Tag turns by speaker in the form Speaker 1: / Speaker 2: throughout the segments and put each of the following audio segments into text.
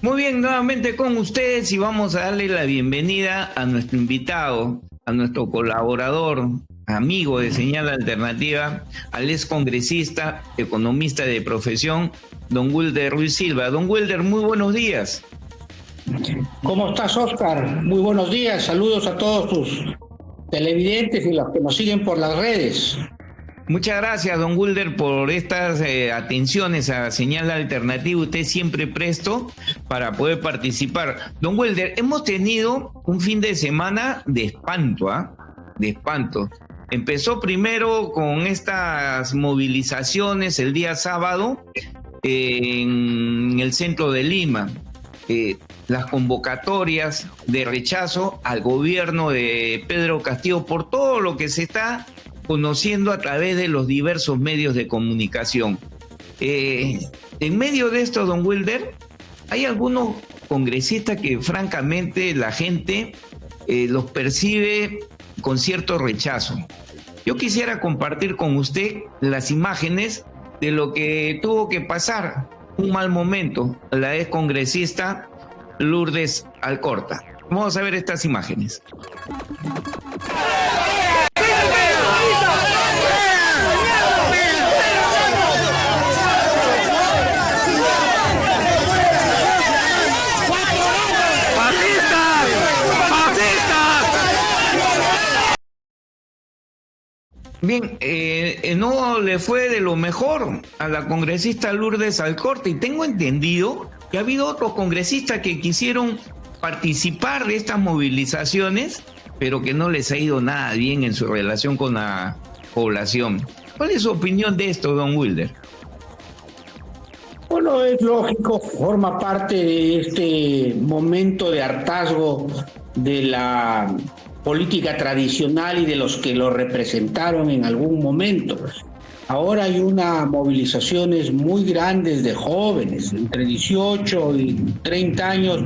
Speaker 1: Muy bien, nuevamente con ustedes y vamos a darle la bienvenida a nuestro invitado, a nuestro colaborador, amigo de Señal Alternativa, al ex congresista, economista de profesión, don Wilder Ruiz Silva. Don Wilder, muy buenos días.
Speaker 2: ¿Cómo estás, Oscar? Muy buenos días, saludos a todos tus televidentes y los que nos siguen por las redes.
Speaker 1: Muchas gracias, don Wilder, por estas atenciones a Señal Alternativa. Usted siempre presto para poder participar. Don Wilder, hemos tenido un fin de semana de espanto, de espanto. Empezó primero con estas movilizaciones el día sábado en el centro de Lima. Las convocatorias de rechazo al gobierno de Pedro Castillo por todo lo que se está conociendo a través de los diversos medios de comunicación. En medio de esto, don Wilder, hay algunos congresistas que francamente la gente los percibe con cierto rechazo. Yo quisiera compartir con usted las imágenes de lo que tuvo que pasar un mal momento la ex congresista Lourdes Alcorta. Vamos a ver estas imágenes. Bien, no le fue de lo mejor a la congresista Lourdes Alcorta y tengo entendido que ha habido otros congresistas que quisieron participar de estas movilizaciones, pero que no les ha ido nada bien en su relación con la población. ¿Cuál es su opinión de esto, don Wilder?
Speaker 2: Bueno, es lógico, forma parte de este momento de hartazgo de la política tradicional y de los que lo representaron en algún momento. Ahora hay unas movilizaciones muy grandes de jóvenes, entre 18 y 30 años,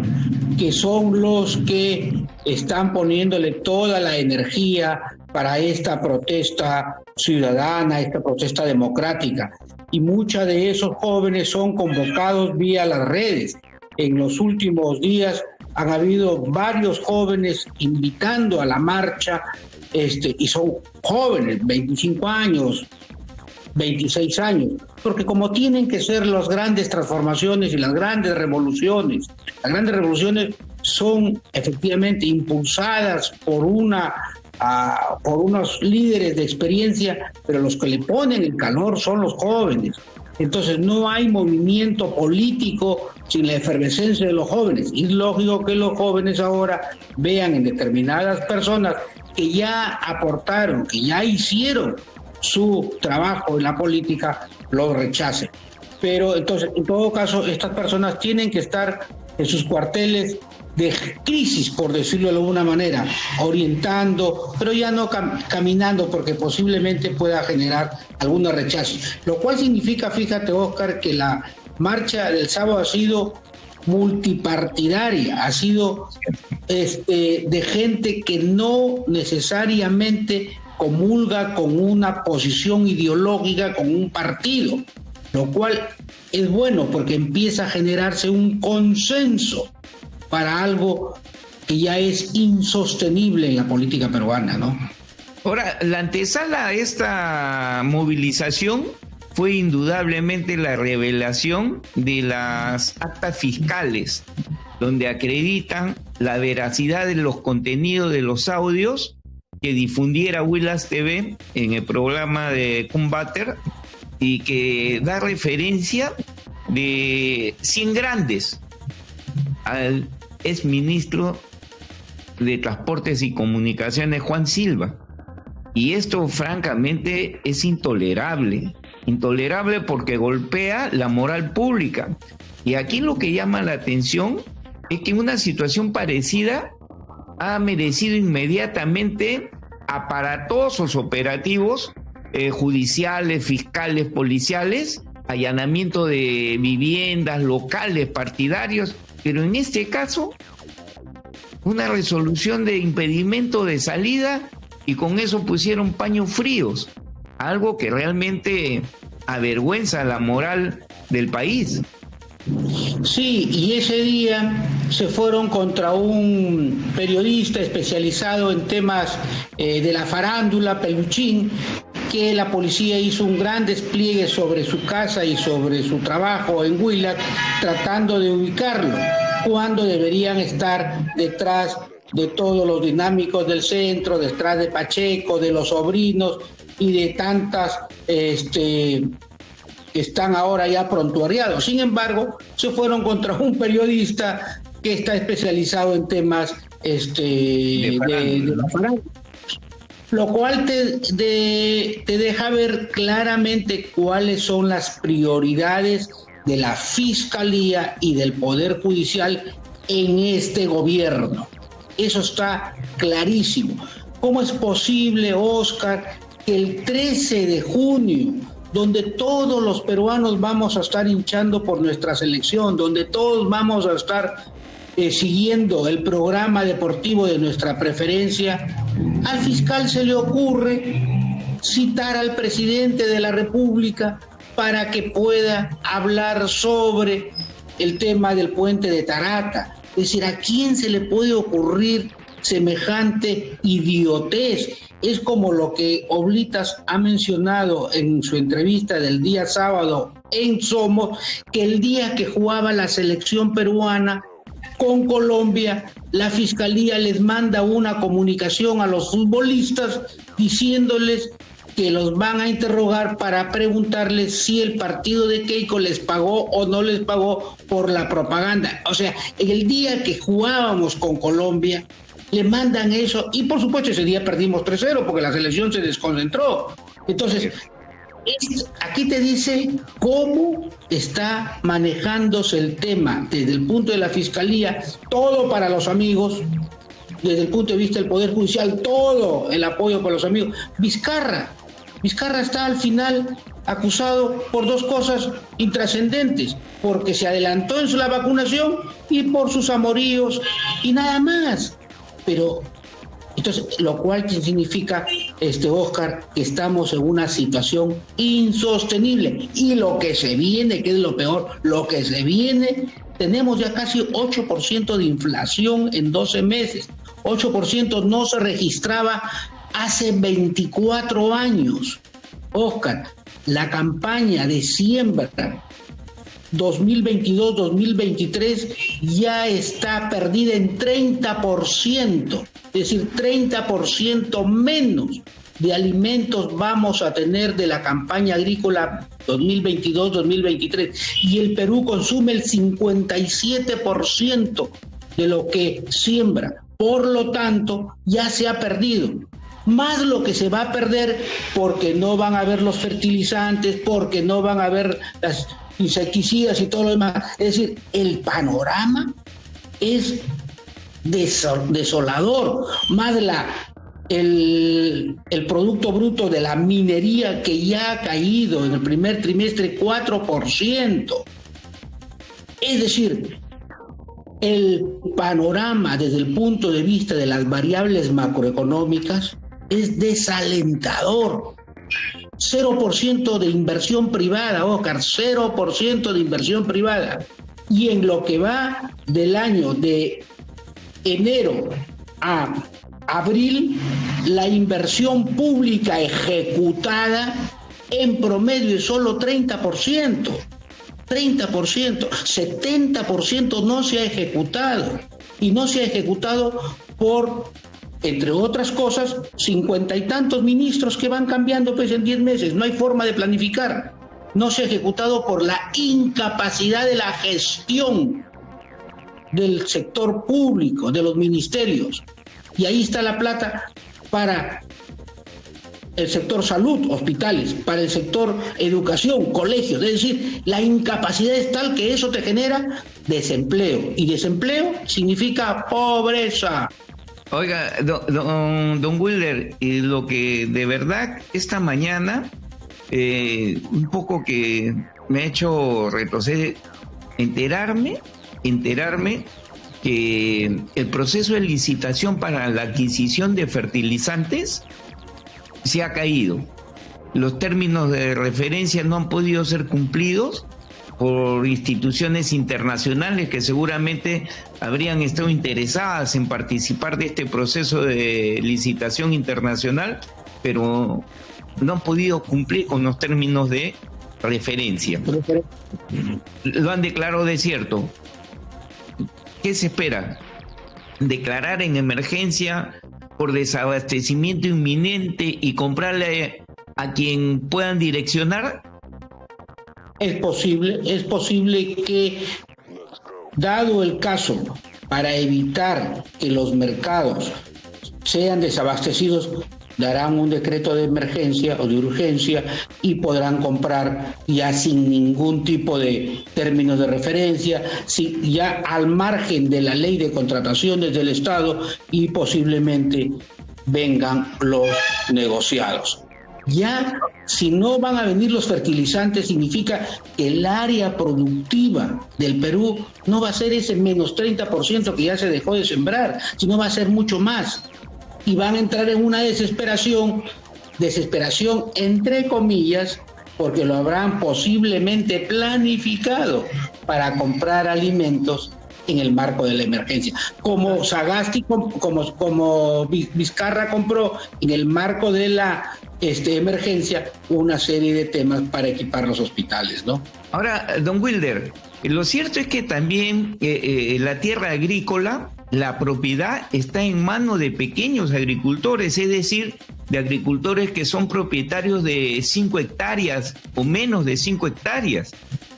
Speaker 2: que son los que están poniéndole toda la energía para esta protesta ciudadana, esta protesta democrática. Y muchos de esos jóvenes son convocados vía las redes. En los últimos días han habido varios jóvenes invitando a la marcha, y son jóvenes, 25 años, 26 años, porque como tienen que ser las grandes transformaciones y las grandes revoluciones son efectivamente impulsadas por unos líderes de experiencia, pero los que le ponen el calor son los jóvenes. Entonces no hay movimiento político sin la efervescencia de los jóvenes. Y es lógico que los jóvenes ahora vean en determinadas personas que ya aportaron, que ya hicieron su trabajo en la política, lo rechacen. Pero entonces, en todo caso, estas personas tienen que estar en sus cuarteles de crisis, por decirlo de alguna manera, orientando, pero ya no caminando, porque posiblemente pueda generar algún rechazo. Lo cual significa, fíjate, Oscar, que la marcha del sábado ha sido multipartidaria, ha sido de gente que no necesariamente comulga con una posición ideológica, con un partido, lo cual es bueno porque empieza a generarse un consenso para algo que ya es insostenible en la política peruana, ¿no?
Speaker 1: Ahora, la antesala a esta movilización fue indudablemente la revelación de las actas fiscales, donde acreditan la veracidad de los contenidos de los audios que difundiera Willax TV en el programa de Combater y que da referencia de 100 grandes al exministro de Transportes y Comunicaciones, Juan Silva. Y esto francamente es intolerable porque golpea la moral pública. Y aquí lo que llama la atención es que una situación parecida ha merecido inmediatamente aparatosos operativos judiciales, fiscales, policiales, allanamiento de viviendas, locales, partidarios, pero en este caso una resolución de impedimento de salida y con eso pusieron paños fríos, algo que realmente avergüenza la moral del país.
Speaker 2: Sí, y ese día se fueron contra un periodista especializado en temas de la farándula, Peluchín, que la policía hizo un gran despliegue sobre su casa y sobre su trabajo en Huila, tratando de ubicarlo, cuando deberían estar detrás de todos los dinámicos del centro, detrás de Pacheco, de los sobrinos y de tantas que están ahora ya prontuariados. Sin embargo, se fueron contra un periodista que está especializado en temas de la farándula. Lo cual te deja ver claramente cuáles son las prioridades de la Fiscalía y del Poder Judicial en este gobierno. Eso está clarísimo. ¿Cómo es posible, Oscar, que el 13 de junio, donde todos los peruanos vamos a estar hinchando por nuestra selección, donde todos vamos a estar siguiendo el programa deportivo de nuestra preferencia, al fiscal se le ocurre citar al presidente de la República para que pueda hablar sobre el tema del puente de Tarata? Es decir, ¿a quién se le puede ocurrir semejante idiotez? Es como lo que Oblitas ha mencionado en su entrevista del día sábado en Somos, que el día que jugaba la selección peruana con Colombia, la Fiscalía les manda una comunicación a los futbolistas diciéndoles que los van a interrogar para preguntarles si el partido de Keiko les pagó o no les pagó por la propaganda. O sea, en el día que jugábamos con Colombia, le mandan eso, y por supuesto ese día perdimos 3-0 porque la selección se desconcentró. Entonces, aquí te dice cómo está manejándose el tema desde el punto de la Fiscalía, todo para los amigos, desde el punto de vista del Poder Judicial, todo el apoyo para los amigos. Vizcarra está al final acusado por dos cosas intrascendentes, porque se adelantó en la vacunación y por sus amoríos y nada más. Pero entonces, lo cual significa, Oscar, que estamos en una situación insostenible. Y lo que se viene, que es lo peor, lo que se viene, tenemos ya casi 8% de inflación en 12 meses. 8% no se registraba hace 24 años. Oscar, la campaña de siembra 2022-2023 ya está perdida en 30%, es decir, 30% menos de alimentos vamos a tener de la campaña agrícola 2022-2023, y el Perú consume el 57% de lo que siembra. Por lo tanto, ya se ha perdido. Más lo que se va a perder porque no van a haber los fertilizantes, porque no van a haber las insecticidas y todo lo demás. Es decir, el panorama es desolador, más el Producto Bruto de la minería, que ya ha caído en el primer trimestre 4%. Es decir, el panorama desde el punto de vista de las variables macroeconómicas es desalentador. 0% de inversión privada, Oscar, 0% de inversión privada. Y en lo que va del año de enero a abril, la inversión pública ejecutada en promedio es solo 30%. 30%, 70% no se ha ejecutado. Y no se ha ejecutado por, entre otras cosas, 50 y tantos ministros que van cambiando pues en 10 meses. No hay forma de planificar. No se ha ejecutado por la incapacidad de la gestión del sector público, de los ministerios. Y ahí está la plata para el sector salud, hospitales, para el sector educación, colegios. Es decir, la incapacidad es tal que eso te genera desempleo. Y desempleo significa pobreza.
Speaker 1: Oiga, don Wilder, lo que de verdad esta mañana un poco que me ha hecho retroceder, enterarme que el proceso de licitación para la adquisición de fertilizantes se ha caído. Los términos de referencia no han podido ser cumplidos por instituciones internacionales que seguramente habrían estado interesadas en participar de este proceso de licitación internacional, pero no han podido cumplir con los términos de referencia. Lo han declarado desierto. ¿Qué se espera? ¿Declarar en emergencia por desabastecimiento inminente y comprarle a quien puedan direccionar?
Speaker 2: Es posible que, dado el caso, para evitar que los mercados sean desabastecidos, darán un decreto de emergencia o de urgencia y podrán comprar ya sin ningún tipo de términos de referencia, ya al margen de la ley de contrataciones del Estado, y posiblemente vengan los negociados. Ya, si no van a venir los fertilizantes, significa que el área productiva del Perú no va a ser ese menos 30% que ya se dejó de sembrar, sino va a ser mucho más. Y van a entrar en una desesperación entre comillas, porque lo habrán posiblemente planificado para comprar alimentos en el marco de la emergencia. Como Sagasti, como Vizcarra compró en el marco de la emergencia una serie de temas para equipar los hospitales, ¿no?
Speaker 1: Ahora, don Wilder, lo cierto es que también la tierra agrícola, la propiedad está en manos de pequeños agricultores, es decir, de agricultores que son propietarios de 5 hectáreas o menos de 5 hectáreas,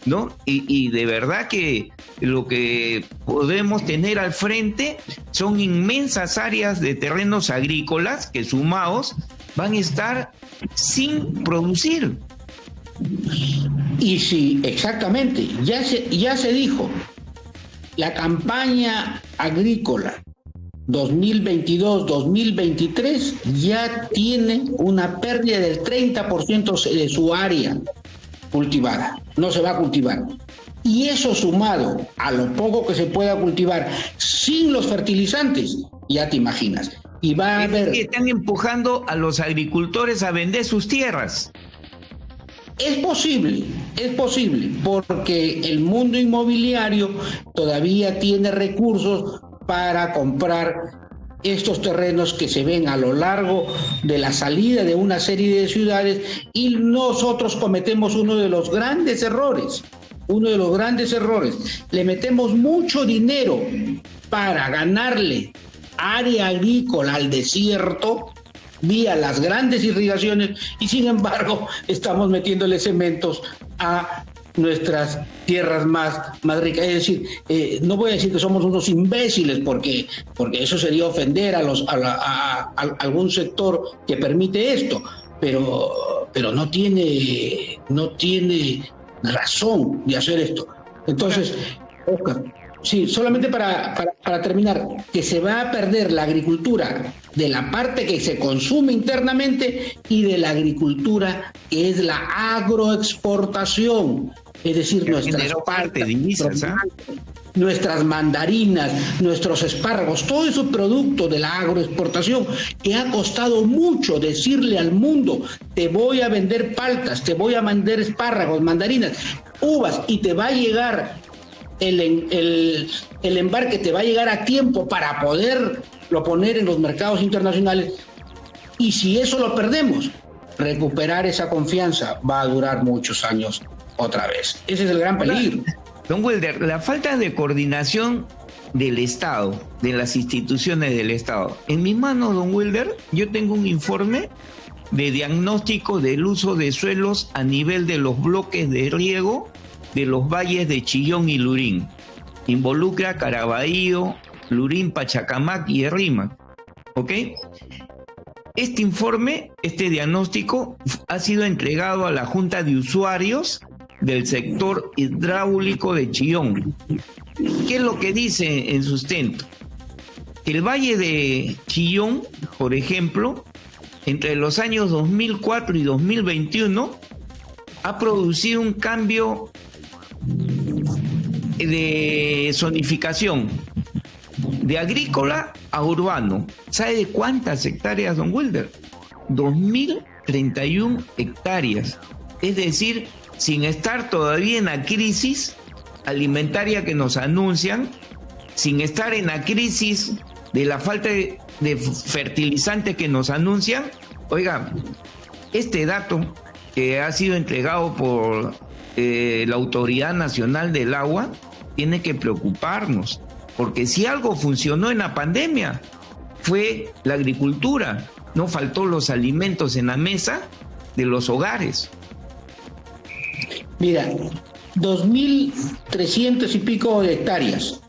Speaker 1: ¿no? Y de verdad que lo que podemos tener al frente son inmensas áreas de terrenos agrícolas que sumados van a estar sin producir.
Speaker 2: Y sí, exactamente, ya se dijo, la campaña agrícola 2022-2023 ya tiene una pérdida del 30% de su área cultivada, no se va a cultivar. Y eso sumado a lo poco que se pueda cultivar sin los fertilizantes, ya te imaginas. Y va a haber...
Speaker 1: Están empujando a los agricultores a vender sus tierras.
Speaker 2: Es posible, porque el mundo inmobiliario todavía tiene recursos para comprar estos terrenos que se ven a lo largo de la salida de una serie de ciudades, y nosotros cometemos uno de los grandes errores. Le metemos mucho dinero para ganarle área agrícola al desierto vía las grandes irrigaciones, y sin embargo estamos metiéndole cementos a nuestras tierras más ricas. Es decir, no voy a decir que somos unos imbéciles, porque eso sería ofender a algún sector que permite esto, pero no tiene razón de hacer esto. Entonces, Oscar, sí, solamente para terminar, que se va a perder la agricultura de la parte que se consume internamente y de la agricultura que es la agroexportación, es decir, nuestras mandarinas, nuestros espárragos, todo eso producto de la agroexportación, que ha costado mucho decirle al mundo: te voy a vender paltas, te voy a vender espárragos, mandarinas, uvas, y te va a llegar el embarque, te va a llegar a tiempo para poderlo poner en los mercados internacionales. Y si eso lo perdemos, recuperar esa confianza va a durar muchos años otra vez. Ese es el gran peligro.
Speaker 1: Don Wilder, la falta de coordinación del Estado, de las instituciones del Estado. En mis manos, don Wilder, yo tengo un informe de diagnóstico del uso de suelos a nivel de los bloques de riego de los valles de Chillón y Lurín. Involucra Caraballo, Lurín, Pachacamac y Rímac. ¿Ok? Este informe, este diagnóstico, ha sido entregado a la Junta de Usuarios del sector hidráulico de Chillón. ¿Qué es lo que dice en sustento? El valle de Chillón, por ejemplo, entre los años 2004 y 2021, ha producido un cambio de zonificación de agrícola a urbano. ¿Sabe de cuántas hectáreas, don Wilder? 2.031 hectáreas. Es decir, sin estar todavía en la crisis alimentaria que nos anuncian, sin estar en la crisis de la falta de fertilizantes que nos anuncian. Oiga, este dato que ha sido entregado por la Autoridad Nacional del Agua tiene que preocuparnos, porque si algo funcionó en la pandemia fue la agricultura, no faltó los alimentos en la mesa de los hogares.
Speaker 2: Mira, 2.300 y pico de hectáreas.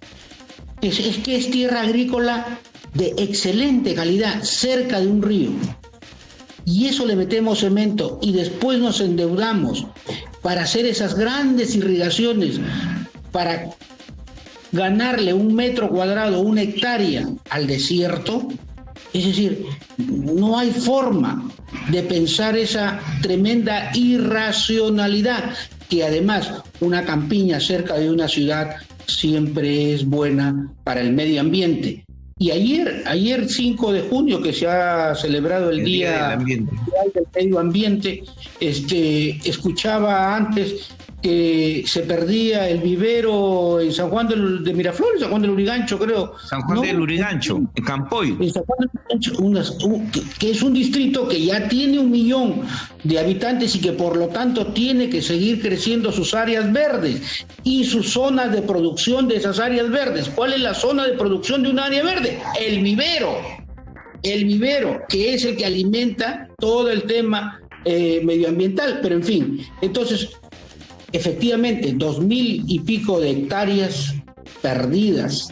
Speaker 2: Es que es tierra agrícola de excelente calidad, cerca de un río. Y eso le metemos cemento y después nos endeudamos para hacer esas grandes irrigaciones, para ganarle 1 metro cuadrado, 1 hectárea al desierto. Es decir, no hay forma de pensar esa tremenda irracionalidad, que además una campiña cerca de una ciudad siempre es buena para el medio ambiente. Y ayer 5 de junio, que se ha celebrado el Día del Medio Ambiente, escuchaba antes que se perdía el vivero en San Juan de Miraflores, San Juan del Lurigancho, creo.
Speaker 1: San Juan del Lurigancho, en Campoy.
Speaker 2: En San Juan del Lurigancho, que es un distrito que ya tiene 1 millón de habitantes y que por lo tanto tiene que seguir creciendo sus áreas verdes y sus zonas de producción de esas áreas verdes. ¿Cuál es la zona de producción de un área verde? El vivero, que es el que alimenta todo el tema medioambiental. Pero en fin, entonces, efectivamente, 2.000 y pico de hectáreas perdidas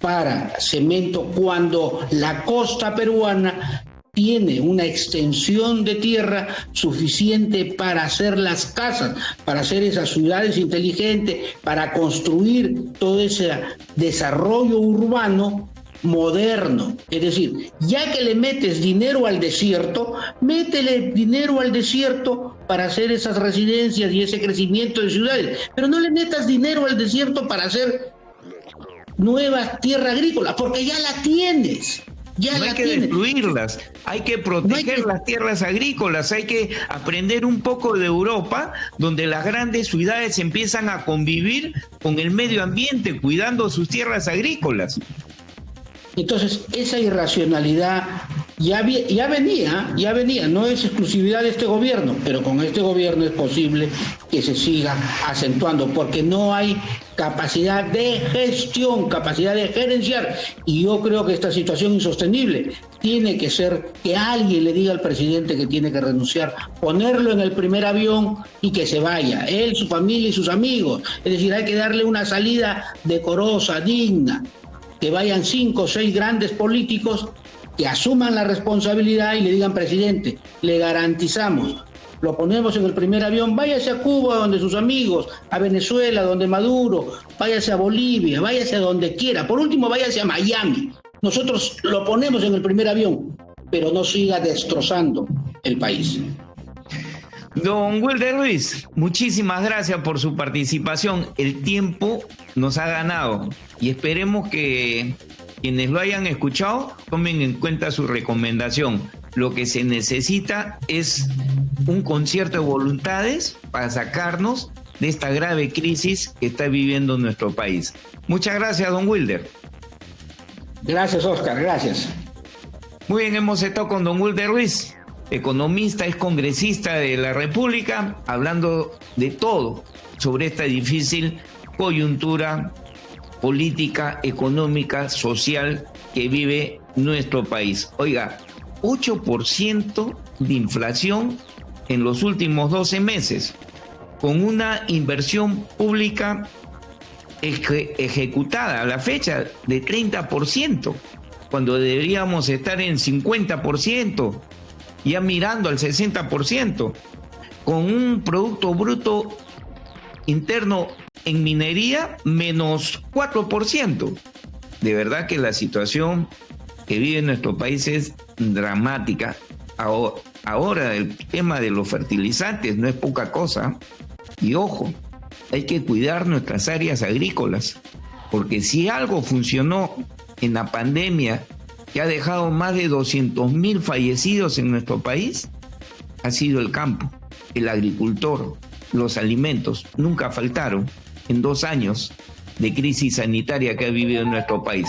Speaker 2: para cemento, cuando la costa peruana tiene una extensión de tierra suficiente para hacer las casas, para hacer esas ciudades inteligentes, para construir todo ese desarrollo urbano moderno. Es decir, ya que le metes dinero al desierto, métele dinero al desierto para hacer esas residencias y ese crecimiento de ciudades, pero no le metas dinero al desierto para hacer nueva tierra agrícola, porque ya la tienes.
Speaker 1: No hay que destruirlas, hay que proteger las tierras agrícolas, hay que aprender un poco de Europa, donde las grandes ciudades empiezan a convivir con el medio ambiente, cuidando sus tierras agrícolas.
Speaker 2: Entonces, esa irracionalidad ya venía, no es exclusividad de este gobierno, pero con este gobierno es posible que se siga acentuando, porque no hay capacidad de gestión, capacidad de gerenciar, y yo creo que esta situación insostenible tiene que ser que alguien le diga al presidente que tiene que renunciar, ponerlo en el primer avión y que se vaya, él, su familia y sus amigos. Es decir, hay que darle una salida decorosa, digna, que vayan 5 o 6 grandes políticos que asuman la responsabilidad y le digan: presidente, le garantizamos, lo ponemos en el primer avión, váyase a Cuba donde sus amigos, a Venezuela donde Maduro, váyase a Bolivia, váyase a donde quiera, por último váyase a Miami, nosotros lo ponemos en el primer avión, pero no siga destrozando el país.
Speaker 1: Don Wilder Ruiz, muchísimas gracias por su participación. El tiempo nos ha ganado y esperemos que quienes lo hayan escuchado tomen en cuenta su recomendación. Lo que se necesita es un concierto de voluntades para sacarnos de esta grave crisis que está viviendo nuestro país. Muchas gracias, don Wilder.
Speaker 2: Gracias, Oscar, gracias.
Speaker 1: Muy bien, hemos estado con don Wilder Ruiz, economista, es congresista de la República, hablando de todo sobre esta difícil coyuntura política, económica, social que vive nuestro país. Oiga, 8% de inflación en los últimos 12 meses, con una inversión pública ejecutada a la fecha de 30%, cuando deberíamos estar en 50%, ya mirando al 60%, con un Producto Bruto Interno en minería menos 4%. De verdad que la situación que vive nuestro país es dramática. Ahora el tema de los fertilizantes no es poca cosa. Y ojo, hay que cuidar nuestras áreas agrícolas, porque si algo funcionó en la pandemia, que ha dejado más de 200.000 fallecidos en nuestro país, ha sido el campo, el agricultor, los alimentos, nunca faltaron en 2 años de crisis sanitaria que ha vivido nuestro país.